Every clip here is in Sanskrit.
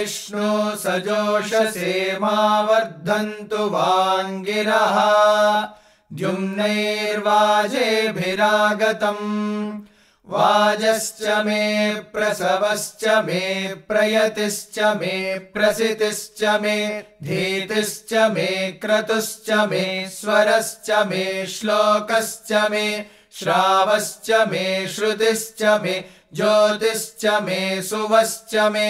विष्णु सजोषसे मा वर्धन्तु वाङ्गिरः द्युम्नैर्वाजेभिरागतम् वाजश्च मे प्रसवश्च मे प्रयतिश्च मे प्रसितिश्च मे धीतिश्च मे क्रतुश्च मे स्वरश्च मे श्लोकश्च मे श्रावश्च मे श्रुतिश्च मे ज्योतिश्च मे सुवश्च मे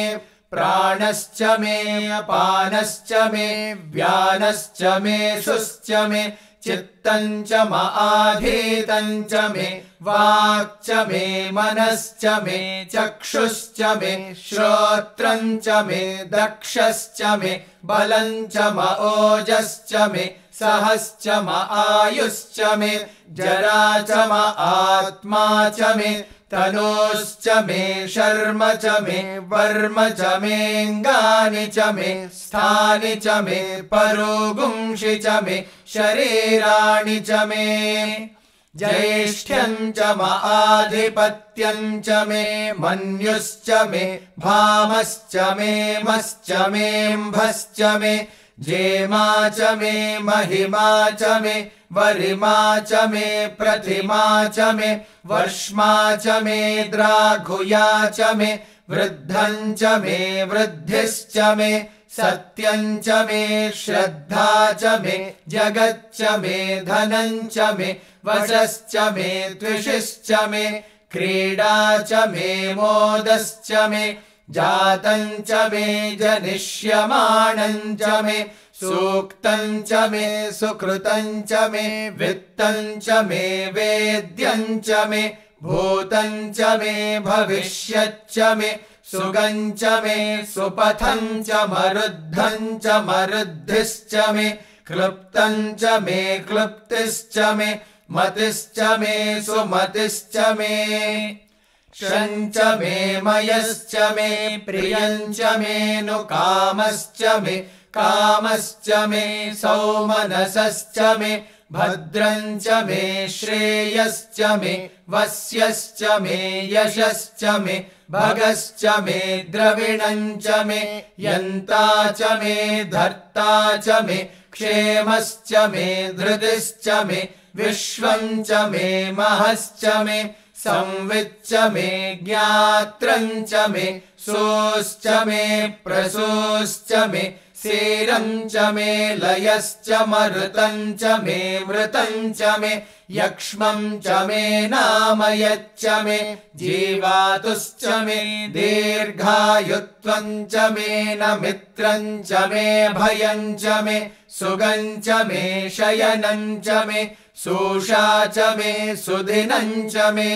प्राणश्च मे अपानश्च मे व्यानश्च मे शुश्च मे चित्तम् च आधीतम् च मे वाक् च मे मनश्च मे चक्षुश्च मे श्रोत्रम् च मे दक्षश्च मे बलम् च ओजश्च मे सहश्च आयुश्च मे जरा च आत्मा च मे तनोश्च मे शर्म च मे वर्म च मेऽङ्गानि च मे स्थानि च मे परोगुंषि च मे शरीराणि च मे ज्येष्ठ्यम् च आधिपत्यम् च मे मन्युश्च मे भामश्च मे मश्च मेऽम्भश्च मे जेमा च मे महिमा च मे वरिमा च मे प्रतिमा च मे वर्ष्मा च मे द्राघुया च मे वृद्धम् च मे वृद्धिश्च मे सत्यम् च मे श्रद्धा च मे जगच्च मे धनम् च मे वशश्च मे द्विषिश्च मे क्रीडा च मे मोदश्च मे जातम् च मे जनिष्यमाणम् च मे सूक्तम् च मे सुकृतम् च मे वित्तम् च मे वेद्यम् च मे भूतम् च मे भविष्यच्च मे सुगम् च मे सुपथम् च मरुद्धम् च मरुद्धिश्च मे क्लृप्तम् च मे क्लृप्तिश्च मे मतिश्च मे सुमतिश्च मे शम् च मे मयश्च मे प्रियम् च मे नुकामश्च मे कामश्च मे सौमनसश्च मे भद्रम् च मे श्रेयश्च मे वस्यश्च मे यशश्च मे भगश्च मे द्रविणम् च मे यन्ता च मे धर्ता च मे क्षेमश्च मे धृतिश्च मे विश्वम् च मे महश्च मे संविच्च मे ज्ञात्रम् च मे सोश्च मे प्रसोश्च मे सीरम् च मे लयश्च मरुतम् च मे मृतम् च मे यक्ष्मम् च मे नामयच्च मे जीवातुश्च मे दीर्घायुत्वम् च मे न मित्रम् च मे भयम् च मे सुगम् च मे शयनम् च मे सूषा च मे सुदिनम् च मे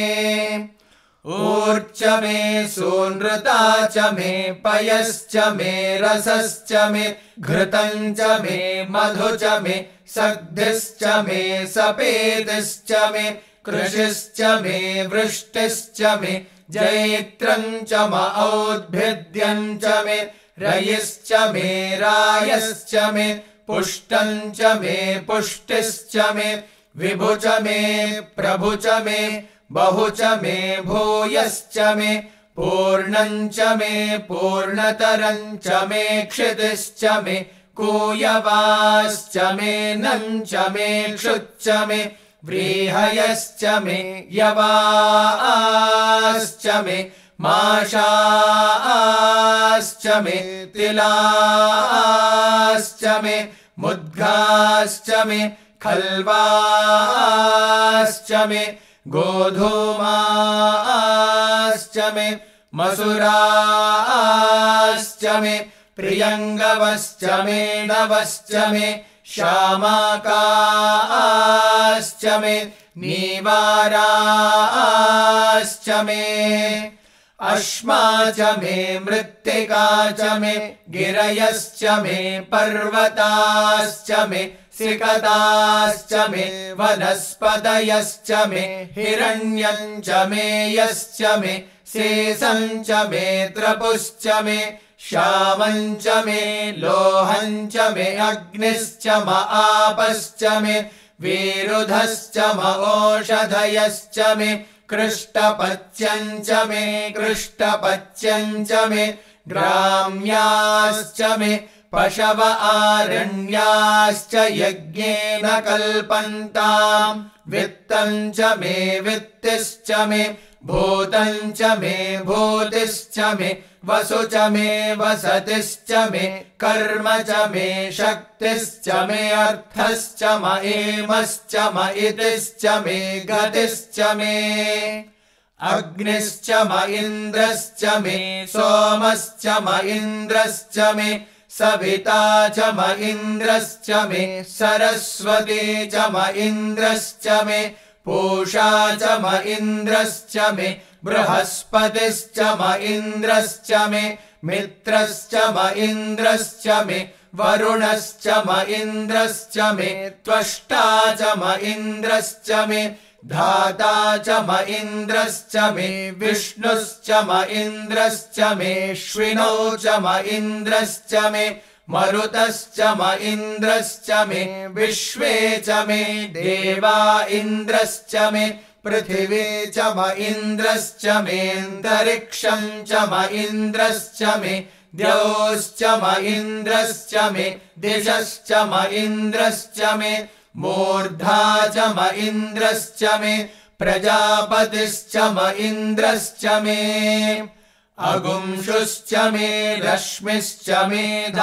ऊर्च मे सूनृता च मे पयश्च मे रसश्च मे घृतम् च मे मधु च मे सग्धिश्च मे सपेतिश्च मे कृषिश्च मे वृष्टिश्च मे जैत्रम् च औद्भिद्यम् च मे रयिश्च मे रायश्च मे पुष्टम् च मे पुष्टिश्च मे विभु च मे प्रभु च मे बहु च मे भूयश्च मे पूर्णम् च मे पूर्णतरम् च मे क्षितिश्च मे कूयवाश्च मे नम् च मे क्षुच्च मे व्रीहयश्च मे यवाश्च मे माशाश्च मे तिलाश्च मे मुद्गाश्च मे खल्वाश्च मे गोधूमाश्च मे मसुराश्च मे प्रियङ्गवश्च मे नवश्च मे श्यामाकाश्च मे नीवाराश्च मे अश्मा च मे मृत्तिका च मे गिरयश्च मे पर्वताश्च मे सिकताश्च मे वनस्पतयश्च मे हिरण्यम् च मे यश्च मे शेषम् च मे त्रपुश्च मे श्यामम् च मे लोहम् च मे अग्निश्च आपश्च मे वीरुधश्च ओषधयश्च मे कृष्टपच्यम् च मे कृष्टपच्यम् च मे ग्राम्याश्च मे पशव आरण्याश्च यज्ञेन कल्पन्ताम् वित्तम् च मे वित्तिश्च मे भूतम् च मे भूतिश्च मे वसु च मे वसतिश्च मे कर्म च मे शक्तिश्च मे अर्थश्च म एमश्च म इतिश्च मे गतिश्च मे अग्निश्च म इन्द्रश्च मे सोमश्च म इन्द्रश्च मे सविता च म इन्द्रश्च मे सरस्वती च म इन्द्रश्च मे पूषा च म इन्द्रश्च मे बृहस्पतिश्च म इन्द्रश्च मे मित्रश्च म इन्द्रश्च मे वरुणश्च म इन्द्रश्च मे त्वष्टा च म इन्द्रश्च मे धाता च म इन्द्रश्च मे विष्णुश्च म इन्द्रश्च मेऽश्विनौ च म इन्द्रश्च मे मरुतश्च म इन्द्रश्च मे विश्वे च मे देवा इन्द्रश्च मे पृथिवी च म इन्द्रश्च मेऽन्तरिक्षम् च म इन्द्रश्च मे द्यौश्च म इन्द्रश्च मे दिशश्च म इन्द्रश्च मे मूर्धा च म इन्द्रश्च मे प्रजापतिश्च म इन्द्रश्च मे अगुंशुश्च मे रश्मिश्च मेधाभ्यश्च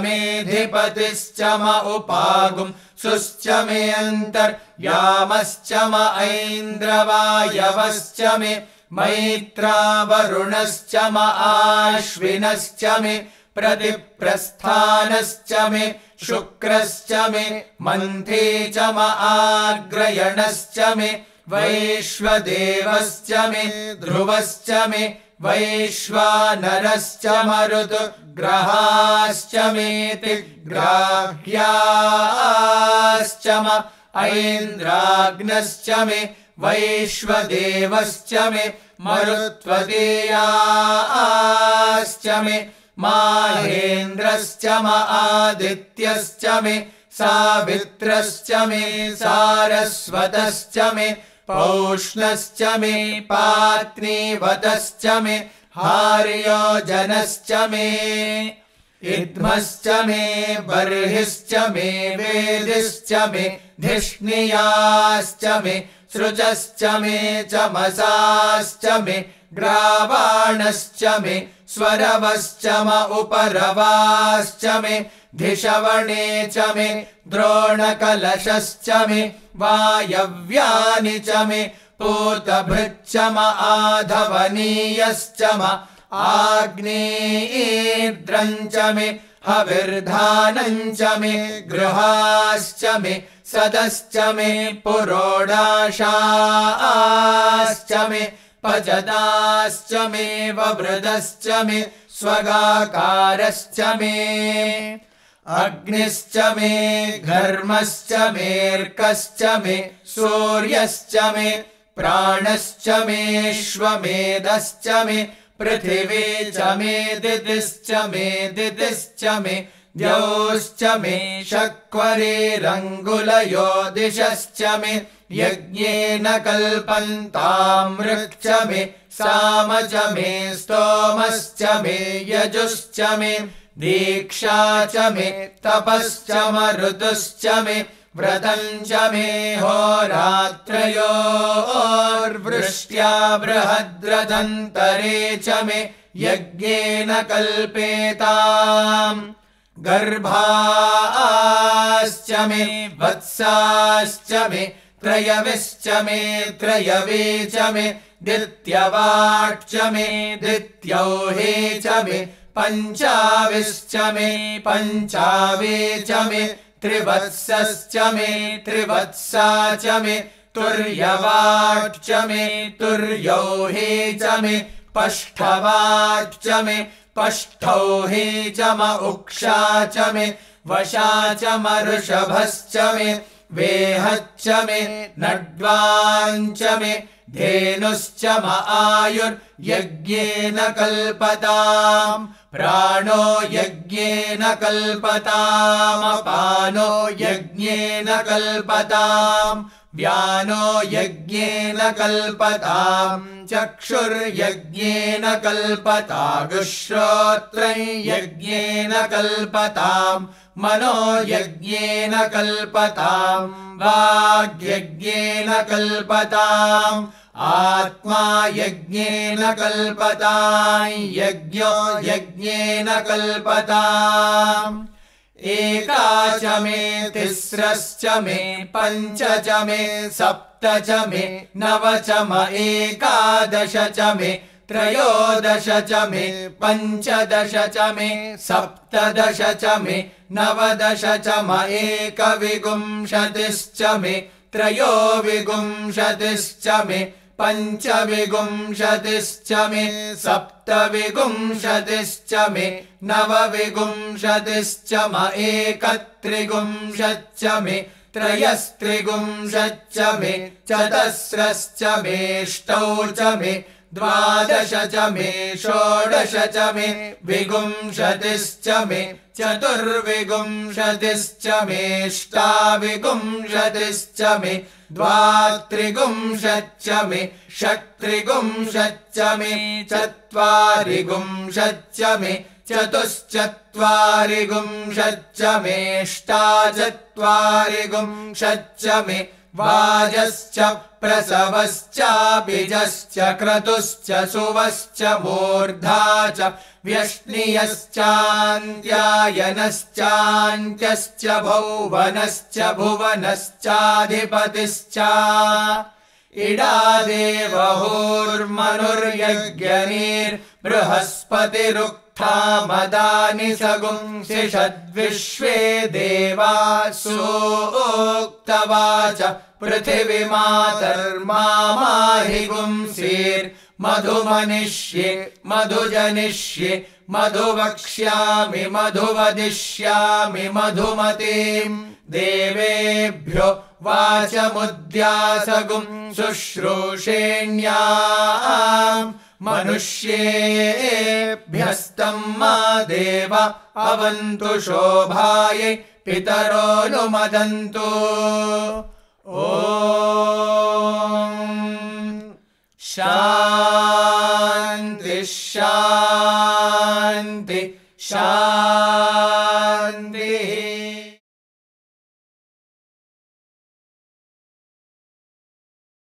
मेधिपतिश्च म उपागुंसुश्च मे अन्तर्यामश्च म ऐन्द्रवायवश्च मे मैत्रावरुणश्च म आश्विनश्च मे प्रतिप्रस्थानश्च मे शुक्रश्च मे मन्थे च म आग्रयणश्च मे वैश्वदेवश्च मे ध्रुवश्च मे वैश्वानरश्च मरुतग्रहाश्च मेति ग्राह्याश्च म ऐन्द्राग्नश्च मे वैश्वदेवश्च मे मरुत्वदेयाश्च मे माहेन्द्रश्च म आदित्यश्च मे सावित्रश्च मे सारस्वतश्च मे पौष्णश्च मे पात्नीवतश्च मे हार्योजनश्च मे इद्मश्च मे बर्हिश्च मे वेदिश्च मे धिष्णियाश्च मे सृजश्च मे चमसाश्च मे ग्रावाणश्च मे स्वरवश्च म उपरवाश्च मे धिषवणे च मे द्रोणकलशश्च मे वायव्यानि च मे पूतभृच्च म आधवनीयश्च म आग्नेयीर्द्रम् च मे हविर्धानम् च मे गृहाश्च मे सदश्च मे पुरोडाशाश्च मे पचदाश्च मे ववृदश्च मे स्वगाकारश्च मे अग्निश्च मे घर्मश्च मेऽर्कश्च मे सूर्यश्च मे प्राणश्च मेऽश्वमेधश्च मे पृथिवी च मे दितिश्च मे द्यौश्च मे शक्वरेरङ्गुलयो दिशश्च मे यज्ञेन कल्पन्ताम् ऋक् च मे साम च मे स्तोमश्च मे यजुश्च मे दीक्षा च मे तपश्च मरुतुश्च मे व्रतम् च मे होरात्रयोर्वृष्ट्या बृहद्रथन्तरे च मे यज्ञेन कल्पेताम् गर्भाश्च मे वत्साश्च मे त्रयविश्च मे त्रयवे च मे दित्यवाक् च मे दित्यौहे च मे पञ्चाविश्च मे पञ्चावे च मे त्रिवत्सश्च मे त्रिवत्सा च मे तुर्यवाक् च मे तुर्यौहे च मे पष्ठवाक् च मे पष्ठौहे च म उक्षा च मे वशा च मऋषभश्च मे वेहच्च मे नड्वाञ्च मे धेनुश्च म आयुर्यज्ञेन कल्पताम् प्राणो यज्ञेन कल्पताम् अपानो यज्ञेन कल्पताम् व्यानो यज्ञेन कल्पताम् चक्षुर्यज्ञेन कल्पतागुश्रोत्रं यज्ञेन कल्पताम् मनो यज्ञेन कल्पताम् वाग्यज्ञेन कल्पताम् आत्मा यज्ञेन कल्पताम् यज्ञो यज्ञेन कल्पताम् एका च मे तिस्रश्च मे पञ्च च मे सप्त च मे नव च म एकादश च मे त्रयोदश च मे पञ्चदश च मे सप्तदश च मे नवदश च म एकविंशतिश्च मे त्रयोविंशतिश्च मे पञ्चविंशतिश्च मे सप्तविंशतिश्च मे नवविंशतिश्च म एकत्रिंशच्च मे त्रयस्त्रिंशच्च मे चतस्रश्च मेष्टौ च मे द्वादश च मे षोडश च मे विंशतिश्च मे चतुर्विंशतिश्च मेष्टाविंशतिश्च मे द्वात्रिंशच्च मे षट्त्रिंशच्च मे चत्वारिंशच्च मे चतुश्चत्वारिंशच्च मेष्टाचत्वारिंशच्च मे वाजश्च प्रसवश्चाभिजश्च क्रतुश्च सुवश्च मूर्धा च व्यष्णियश्चान्त्यायनश्चान्त्यश्च भौवनश्च भुवनश्चाधिपतिश्च इडादेवहोर्मनुर्यज्ञनिर्बृहस्पतिरुक्था मदानि सगुंसि षद्विश्वे देवा सूक्तवाच पृथिवीमातर्माहि गुंसीर्मधुमनिष्ये मधुजनिष्ये मधुवक्ष्यामि मधुवदिष्यामि मधुमतीम् देवेभ्यो वाचमुद्यासगुं शुश्रूषेण्याम् मनुष्येभ्यस्तम् मा देव अवन्तु शोभायै पितरोऽनुमदन्तु ॐ शान्ति शान्ति शान्ति